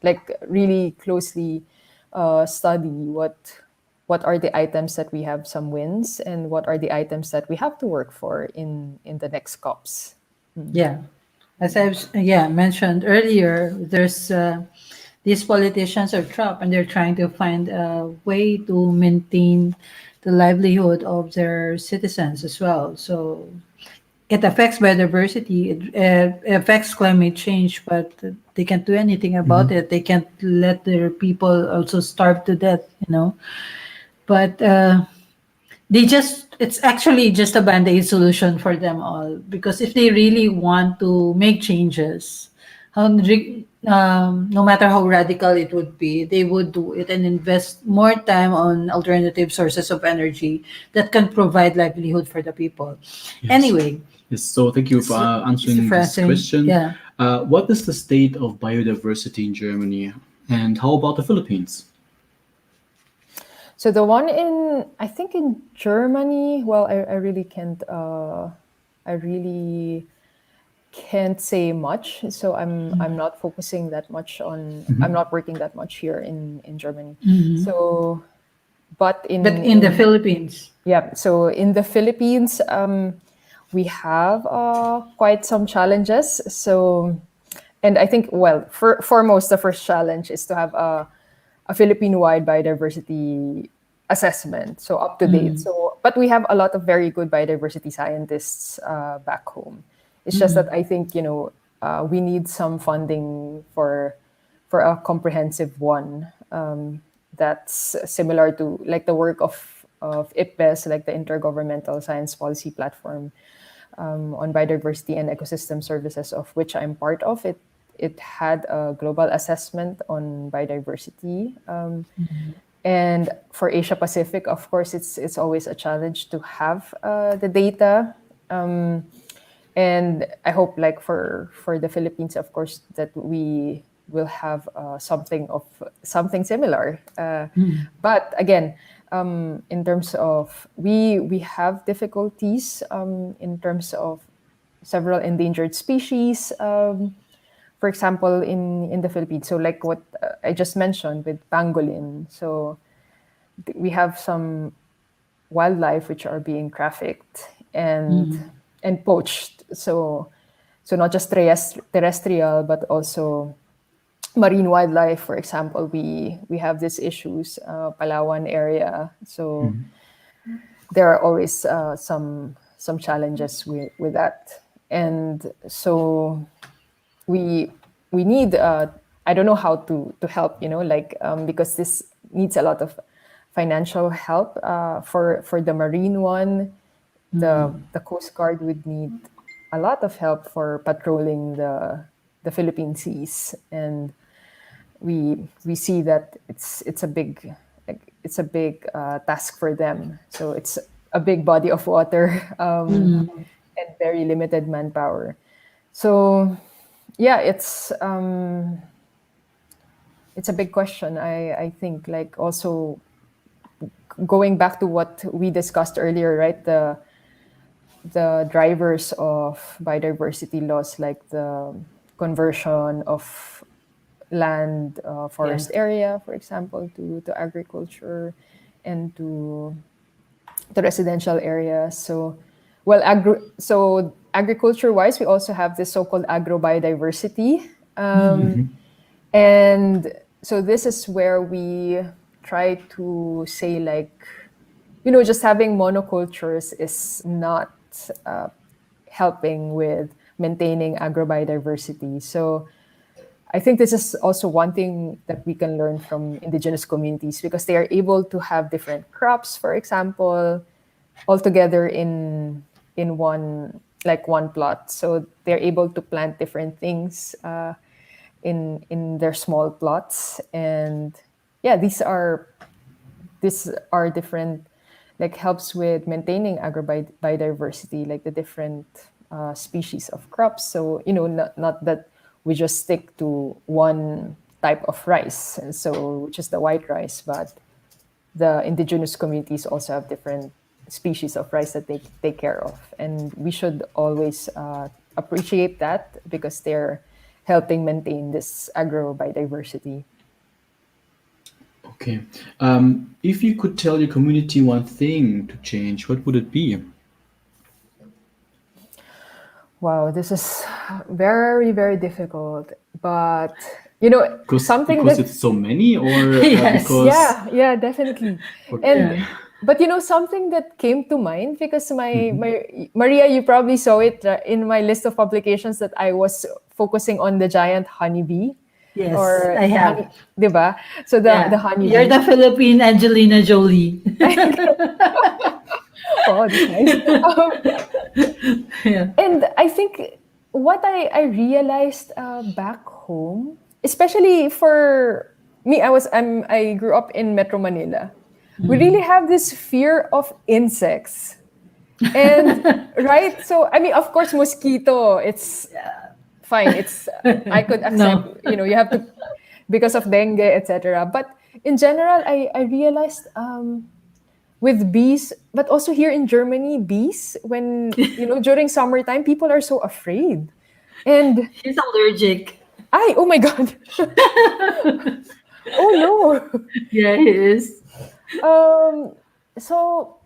like really closely study what are the items that we have some wins, and what are the items that we have to work for in the next COPs. Yeah. As I've mentioned earlier, there's these politicians are trapped and they're trying to find a way to maintain the livelihood of their citizens as well. So it affects biodiversity, it affects climate change, but they can't do anything about it. They can't let their people also starve to death. But it's actually just a band-aid solution for them all, because if they really want to make changes, no matter how radical it would be, they would do it and invest more time on alternative sources of energy that can provide livelihood for the people. Anyway, Yes, so thank you for answering this Francine, question. yeah. What is the state of biodiversity in Germany, and how about the Philippines? So the one I think in Germany, well, I really can't say much. So I'm not focusing that much on. I'm not working that much here in Germany. So, but in the Philippines, yeah. So in the Philippines, we have quite some challenges. So, and I think, well, foremost, the first challenge is to have a Philippine-wide biodiversity assessment, so up to date. So, but we have a lot of very good biodiversity scientists back home. It's just that I think we need some funding for a comprehensive one that's similar to like the work of IPBES, like the Intergovernmental Science Policy Platform on Biodiversity and Ecosystem Services, of which I'm part of. It had a global assessment on biodiversity. And for Asia Pacific, of course, it's always a challenge to have the data. And I hope, like for the Philippines, of course, that we will have something similar. But again, in terms of we have difficulties in terms of several endangered species. For example, in the Philippines, so like what I just mentioned with pangolin. So we have some wildlife which are being trafficked and poached. So not just terrestrial, but also marine wildlife. For example, we have these issues, Palawan area. So there are always some challenges with that, and so we need. I don't know how to help. Because this needs a lot of financial help for the marine one. The Coast Guard would need a lot of help for patrolling the Philippine seas, and we see that it's a big task for them. So it's a big body of water and very limited manpower. So yeah, it's a big question. I think, like, also going back to what we discussed earlier, right? The drivers of biodiversity loss, like the conversion of land, forest area, for example, to agriculture and to residential areas. So, well, agriculture-wise, we also have this so-called agro-biodiversity. And so this is where we try to say, like, just having monocultures is not helping with maintaining agrobiodiversity. So I think this is also one thing that we can learn from indigenous communities, because they are able to have different crops, for example, all together in one plot. So they're able to plant different things in their small plots. And yeah, these are different, like, helps with maintaining agrobiodiversity, like the different species of crops. So, not that we just stick to one type of rice, and so, which is the white rice, but the indigenous communities also have different species of rice that they take care of. And we should always appreciate that, because they're helping maintain this agrobiodiversity. Okay. If you could tell your community one thing to change, what would it be? Wow, this is very, very difficult. But, something because that... it's so many, or Yes. because... Yeah, definitely. Okay. But something that came to mind, because my Maria, you probably saw it in my list of publications, that I was focusing on the giant honeybee. Yes, Or I have. Diba? So the honeybee. You're the Philippine Angelina Jolie. Oh, that's nice. Yeah. And I think what I realized back home, especially for me, I grew up in Metro Manila. We really have this fear of insects. And right? So I mean, of course, mosquito, it's fine. It's I could accept, you have to, because of dengue, etc. But in general, I realized with bees, but also here in Germany, bees, when during summertime, people are so afraid. And He's allergic. oh my God. Oh no. Yeah, he is. So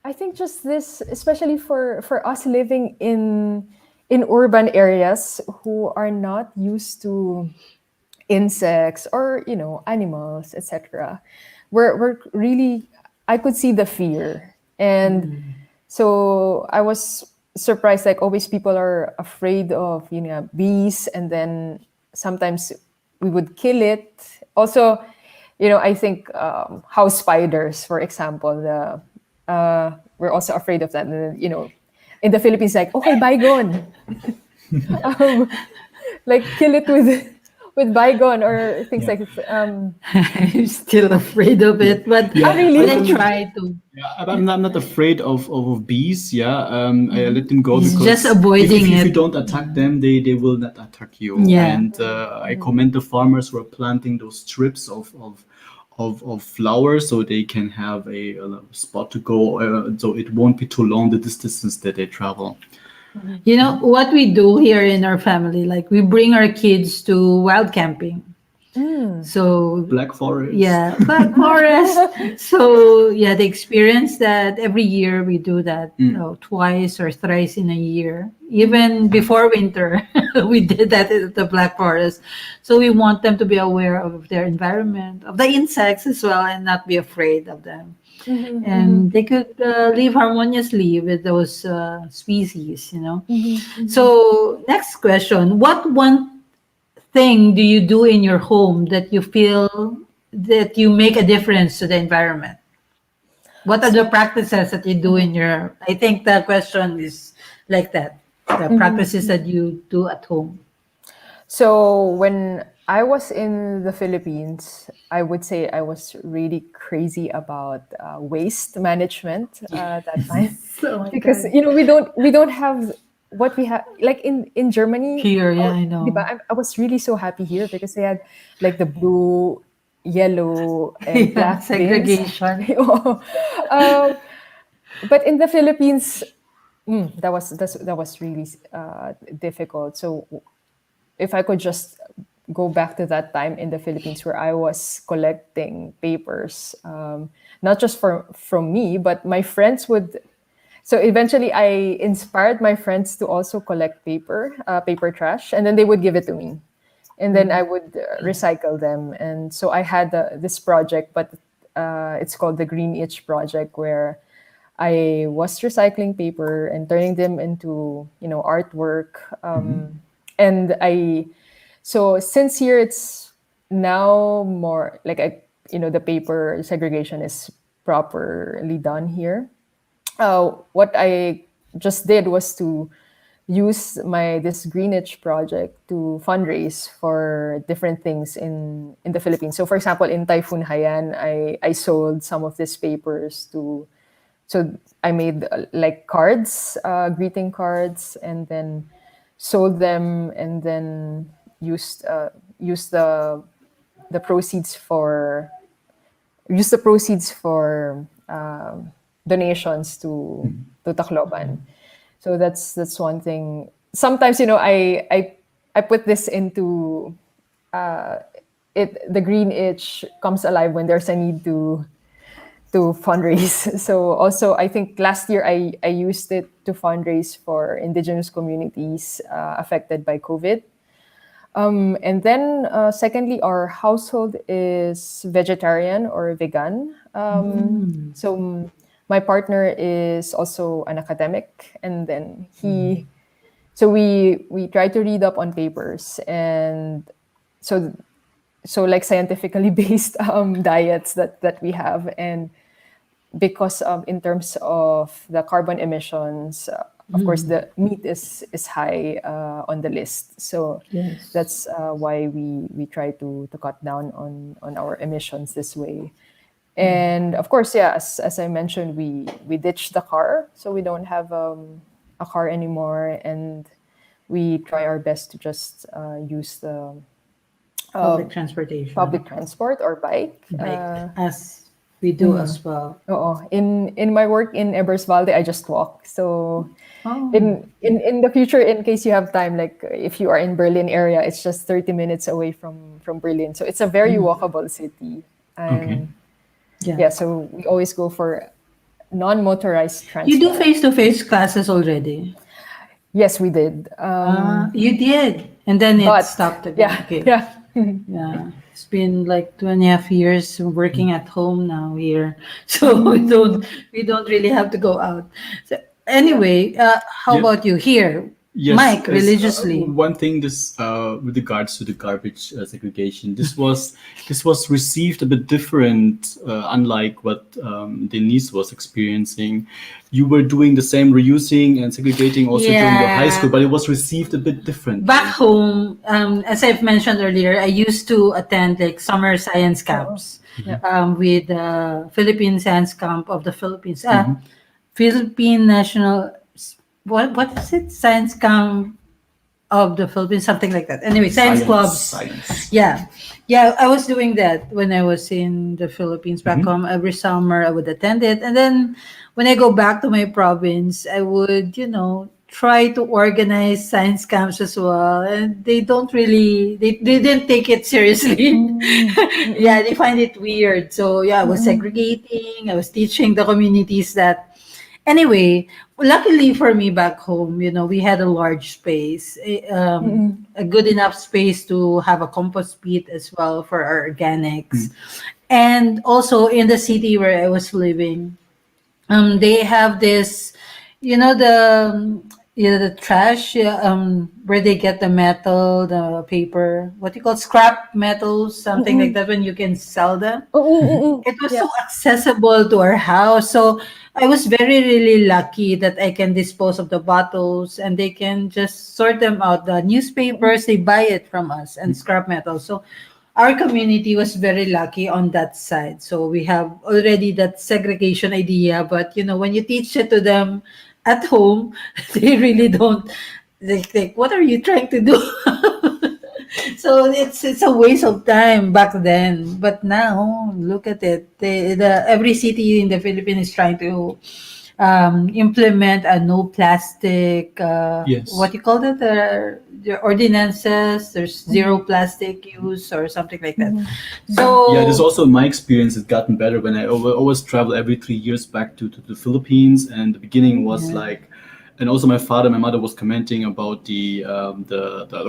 I think just this, especially for us living in urban areas who are not used to insects or animals, etc. We're really, I could see the fear. And so I was surprised, like, always people are afraid of bees, and then sometimes we would kill it. Also, I think house spiders, for example, we're also afraid of that. And, in the Philippines, like, okay, bygone. Like, kill it with bygone or things like this. I'm still afraid of it, but really? I try to. Yeah, I'm not afraid of bees. Yeah, I let them go, He's because just avoiding if you it. don't attack them, they will not attack you. Yeah. And I commend the farmers who are planting those strips of of flowers so they can have a spot to go, so it won't be too long the distance that they travel. You know what we do here in our family, like we bring our kids to wild camping. So Black Forest. yeah, Black Forest. So yeah, the experience that every year we do that, twice or thrice in a year. Even before winter, we did that at the Black Forest. So we want them to be aware of their environment, of the insects as well, and not be afraid of them. And they could live harmoniously with those species, you know. So next question: what one thing do you do in your home that you feel that you make a difference to the environment? What are the practices that you do in your, I think the question is like that, the practices that you do at home. So when I was in the Philippines, I would say I was really crazy about waste management that time, Oh my because God. you know we don't have what we have like in Germany. Here, yeah, I know. Diba? I was really so happy here because they had like the blue, yellow, and Yeah, black bins. segregation. But in the Philippines, that was really difficult. So if I could just go back to that time in the Philippines where I was collecting papers, not just from me, but my friends would. So eventually, I inspired my friends to also collect paper trash, and then they would give it to me, and then I would recycle them. And so I had this project, but it's called the Green Itch Project, where I was recycling paper and turning them into artwork. And so since here it's now more like the paper segregation is properly done here. What I just did was to use this Greenwich project to fundraise for different things in the Philippines. So, for example, in Typhoon Haiyan, I sold some of these papers so I made like cards, greeting cards, and then sold them, and then used the proceeds for donations to Tacloban. So that's one thing. Sometimes I put this into the green itch comes alive when there's a need to fundraise. So also I think last year I used it to fundraise for indigenous communities affected by COVID. And then secondly, our household is vegetarian or vegan. So my partner is also an academic, and then so we try to read up on papers, and so like scientifically based diets that we have. And because in terms of the carbon emissions, of course the meat is high on the list. So Yes. that's why we try to cut down on our emissions this way. And of course, yeah, as I mentioned, we ditched the car, so we don't have a car anymore, and we try our best to just use the Public transportation. public transport or bike. Bike, as we do as well. In my work in Eberswalde, I just walk. So Oh. in the future, in case you have time, like if you are in Berlin area, it's just 30 minutes away from Berlin. So it's a very walkable city. And yeah, so we always go for non-motorized transport. You do face-to-face classes already? Yes, we did. You did, and then it But stopped again. yeah, Okay. yeah. Yeah, it's been like 2.5 years working at home now here, so we don't really have to go out. So anyway, how Yeah. about you here, Yes, Mike? as, Religiously, one thing, this with regards to the garbage segregation, this was received a bit different, unlike what Denise was experiencing. You were doing the same reusing and segregating also during your high school, but it was received a bit different. back home, as I've mentioned earlier, I used to attend like summer science camps with the Philippine Science Camp of the Philippines, Philippine National. What is it? Science Camp of the Philippines, something like that. Anyway, science clubs. Science. Yeah. Yeah, I was doing that when I was in the Philippines back home. Every summer I would attend it. And then when I go back to my province, I would, try to organize science camps as well. And they don't really, they didn't take it seriously. Yeah, they find it weird. So yeah, I was segregating, I was teaching the communities that. Anyway, luckily for me back home, we had a large space, a good enough space to have a compost pit as well for our organics. And also in the city where I was living, they have this, the trash, where they get the metal, the paper, what you call scrap metals, something like that, when you can sell them. It was Yeah. so accessible to our house. So I was very, really lucky that I can dispose of the bottles and they can just sort them out. The newspapers, they buy it from us and scrap metal. So our community was very lucky on that side. So we have already that segregation idea. But, when you teach it to them at home, they really don't. They think, what are you trying to do? So it's a waste of time back then, but now look at it. Every city in the Philippines is trying to implement a no plastic. Yes. What you call that? The ordinances. There's zero plastic use or something like that. So Yeah, there's also in my experience it's gotten better when I always travel every 3 years back to the Philippines, and the beginning was like, and also my mother was commenting about the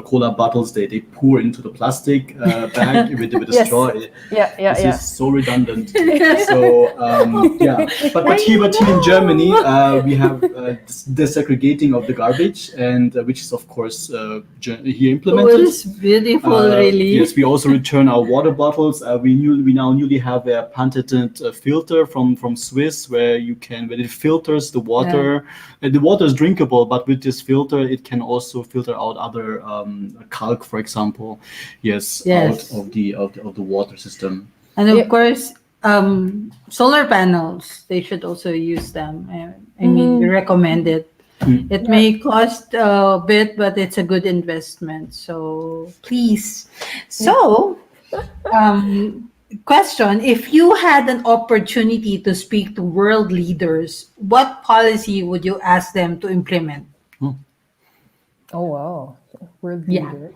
cola bottles they pour into the plastic bag with the Yes. straw. This is so redundant. So yeah, but here in Germany we have the segregating of the garbage, and which is of course here implemented. it was beautiful, really. Yes, we also return our water bottles. We now newly have a patented filter from Swiss where it filters the water. The water is drinkable, but with this filter, it can also filter out other calc, for example. Yes, Yes. out of the water system. And of course, solar panels, they should also use them. I mean, we recommend it. It may cost a bit, but it's a good investment. So please. So, question, if you had an opportunity to speak to world leaders, what policy would you ask them to implement? Oh wow, world Yeah. leader.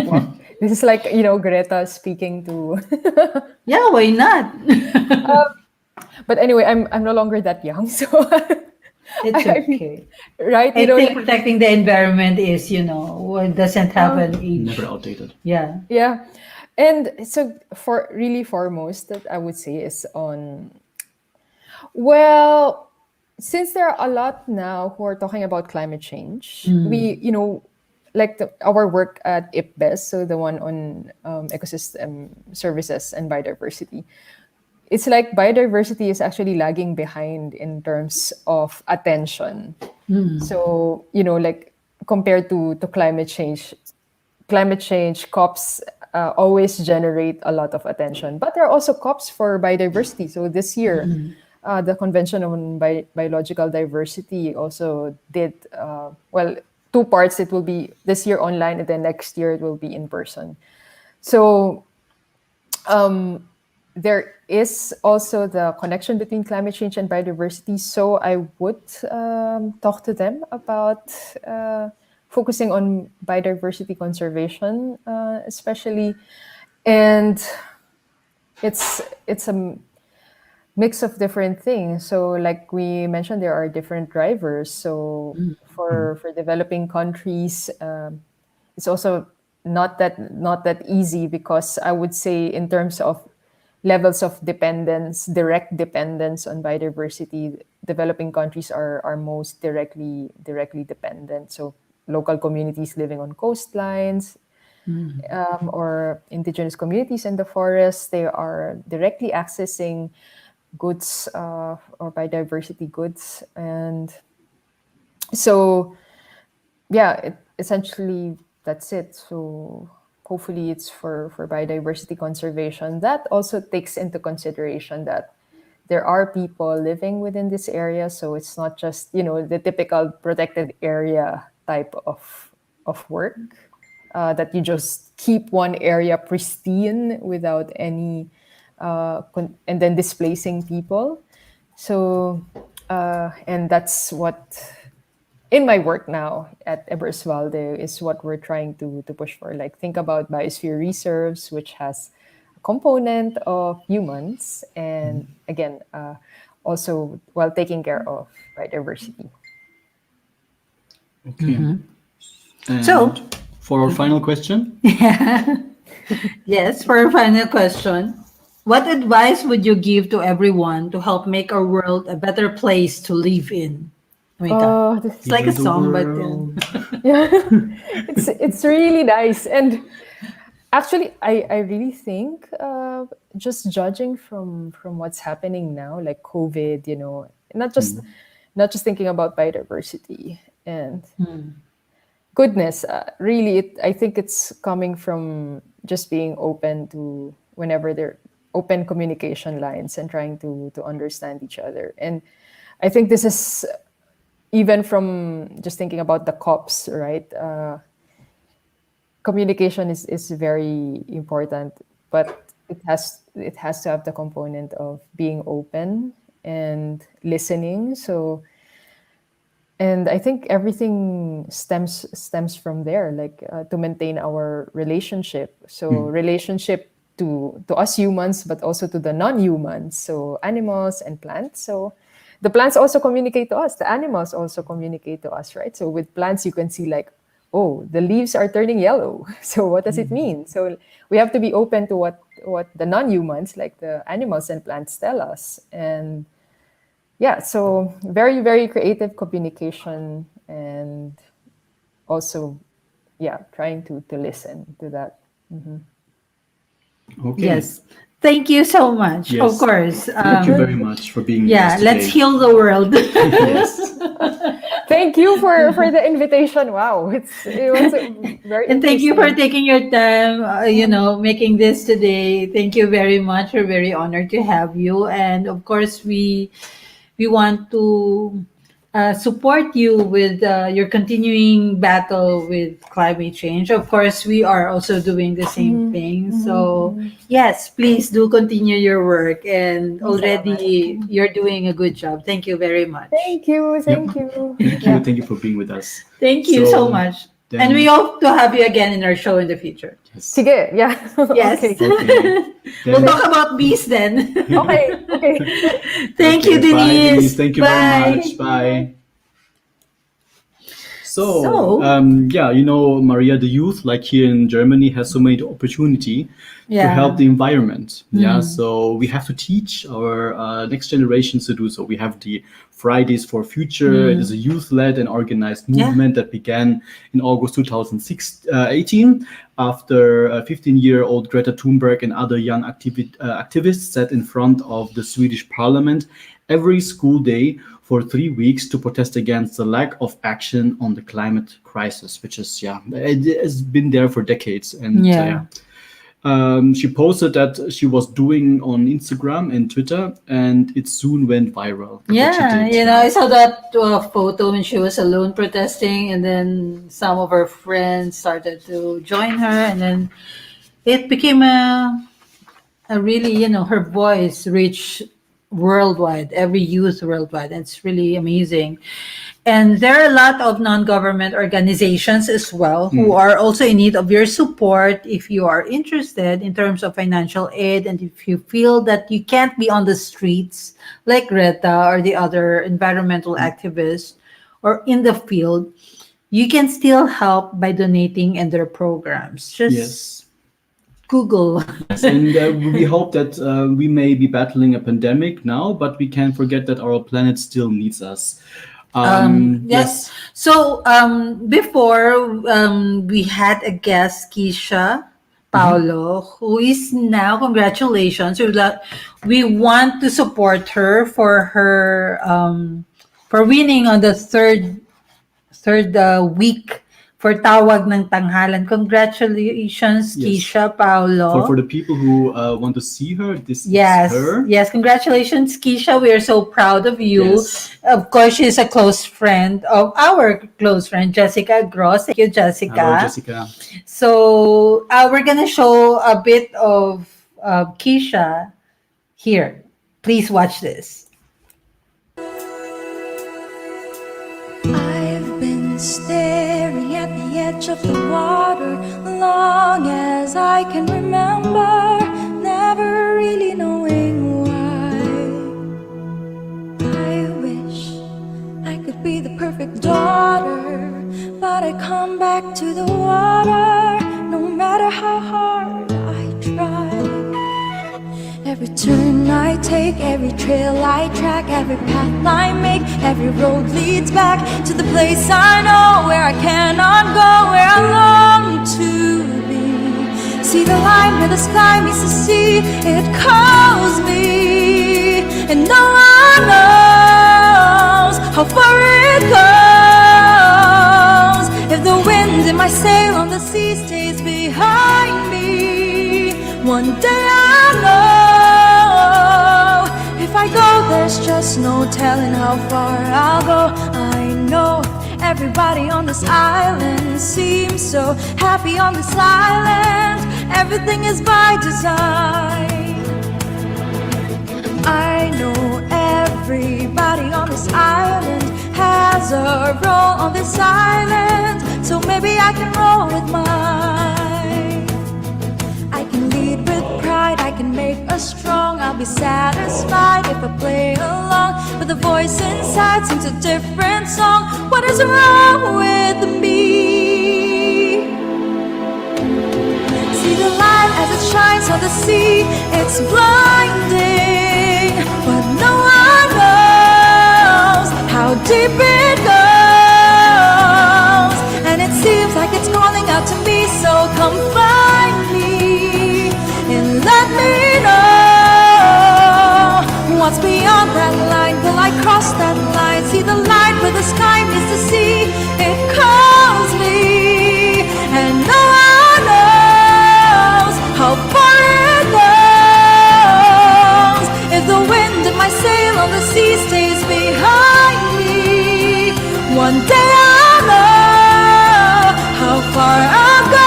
Wow. This is like Greta speaking to. Yeah, why not? But anyway, I'm no longer that young, so It's I mean, okay. right? I think protecting the environment is, doesn't have an age. Never outdated. Yeah. Yeah. And so foremost that I would say is on, well, since there are a lot now who are talking about climate change, we, like our work at IPBES, so the one on ecosystem services and biodiversity, it's like biodiversity is actually lagging behind in terms of attention. So, like compared to climate change, COPs always generate a lot of attention. But there are also COPs for biodiversity. So this year, the Convention on Biological Diversity also did, two parts. It will be this year online, and then next year it will be in person. So there is also the connection between climate change and biodiversity. So I would talk to them about focusing on biodiversity conservation, especially, and it's a mix of different things. So, like we mentioned, there are different drivers. So, for developing countries, it's also not that easy, because I would say in terms of levels of dependence, direct dependence on biodiversity, developing countries are most directly dependent. So local communities living on coastlines, or indigenous communities in the forest, they are directly accessing goods, or biodiversity goods. And so, yeah, essentially that's it. So hopefully it's for biodiversity conservation. That also takes into consideration that there are people living within this area. So it's not just, the typical protected area type of of work, that you just keep one area pristine without any, and then displacing people. So, and that's what in my work now at Eberswalde is what we're trying to push for. Like, think about biosphere reserves, which has a component of humans, and again, also while taking care of biodiversity. Okay. And So- for our final question, Yes, for our final question. What advice would you give to everyone to help make our world a better place to live in? Oh my God. Oh, It's like a the song, but world. yeah, it's really nice. And actually, I really think, just judging from what's happening now, like COVID, not just thinking about biodiversity and goodness, really, I think it's coming from just being open to whenever there open communication lines and trying to understand each other. And I think this is even from just thinking about the COPs, right? Communication is very important, but it has to have the component of being open and listening. So, and I think everything stems from there, like, to maintain our relationship. So relationship to us humans, but also to the non-humans, so animals and plants. So the plants also communicate to us, the animals also communicate to us, right? So with plants, you can see like, oh, the leaves are turning yellow. So what does it mean? So we have to be open to what the non-humans, like the animals and plants, tell us. And yeah, so very, very creative communication, and also, yeah, trying to listen to that. Okay. yes. Thank you so much. Yes. Of course. Thank you very much for being with Yeah, us let's today. heal the world. Yes. Thank you for the invitation. Wow, it was very And thank you for interesting. taking your time, making this today. Thank you very much. We're very honored to have you. And of course, we want to support you with your continuing battle with climate change. Of course, we are also doing the same thing. So, yes, please do continue your work. And already you're doing a good job. Thank you very much. Thank you. Thank you. Thank you for being with us. Thank you so much. then- And we hope to have you again in our show in the future. Sige, yeah. Yes. Okay. Okay. We'll Then- talk about bees then. Okay. Thank you, Okay, bye, Denise. Thank you Bye. very much. Bye. So- Maria, the youth, like here in Germany, has so many opportunity to Yeah. help the environment. Yeah, so we have to teach our next generations to do so. We have the Fridays for Future. It is a youth-led and organized movement that began in August 2018 after a 15-year-old Greta Thunberg and other young activists sat in front of the Swedish parliament every school day for 3 weeks to protest against the lack of action on the climate crisis, which is, it has been there for decades. And she posted that she was doing on Instagram and Twitter, and it soon went viral. what she Yeah, did. I saw that photo when she was alone protesting, and then some of her friends started to join her, and then it became a really, her voice reached worldwide, every youth worldwide. And it's really amazing. And there are a lot of non-government organizations as well who are also in need of your support if you are interested in terms of financial aid, and if you feel that you can't be on the streets like Greta or the other environmental activists or in the field, you can still help by donating in their programs. Just Yes. Google. And we hope that we may be battling a pandemic now, but we can't forget that our planet still needs us. Yes. So before we had a guest, Keisha Paulo, who is now, congratulations. We want to support her for her for winning on the third week for Tawag ng Tanghalan. Congratulations, Yes. Keisha, Paolo. For the people who want to see her, this Yes, is her. yes. Congratulations, Keisha. We are so proud of you. Yes. Of course, she's a close friend of our close friend, Jessica Gross. Thank you, Jessica. Hello, Jessica. So we're gonna show a bit of Keisha here. Please watch this. I've been staring at the edge of the water long as I can remember, never really knowing why. I wish I could be the perfect daughter, but I come back to the water no matter how hard I try. Every turn I take, every trail I track, every path I make, every road leads back to the place I know, where I cannot go, where I long to be. See the line where the sky meets the sea, it calls me, and no one knows how far it goes. If the wind in my sail on the sea stays behind me, one day I know. If I go, there's just no telling how far I'll go. I know everybody on this island seems so happy on this island. Everything is by design. I know everybody on this island has a role on this island, so maybe I can roll with mine. I can lead with pride, I can make us strong. I'll be satisfied if I play along, but the voice inside sings a different song. What is wrong with me? See the light as it shines on the sea, it's blinding, but no one knows how deep it goes. And it seems like it's calling out to me, so come find me and let me know what's beyond that line. Will I cross that line? See the light where the sky meets the sea, it calls me, and no one knows how far it goes. If the wind in my sail on the sea stays behind me, one day I'll know how far I'll go.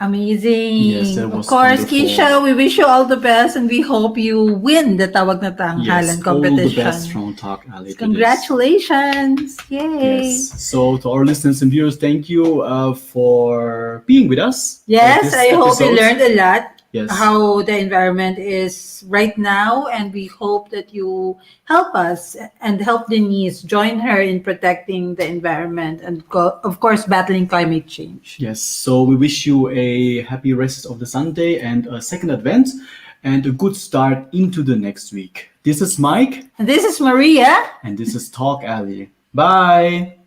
Amazing. Yes, that Of was course, wonderful. Keisha, we wish you all the best and we hope you win the Tawag na Tanghalan Yes, all competition. the best from TalkAlley. Congratulations. Yay. Yes. So to our listeners and viewers, thank you for being with us. Yes, I hope you learned a lot Yes. how the environment is right now, and we hope that you help us and help Denise join her in protecting the environment and of course battling climate change. Yes. So we wish you a happy rest of the Sunday and a second Advent and a good start into the next week. This is Mike And this is Maria. and this is TalkAlley. Bye.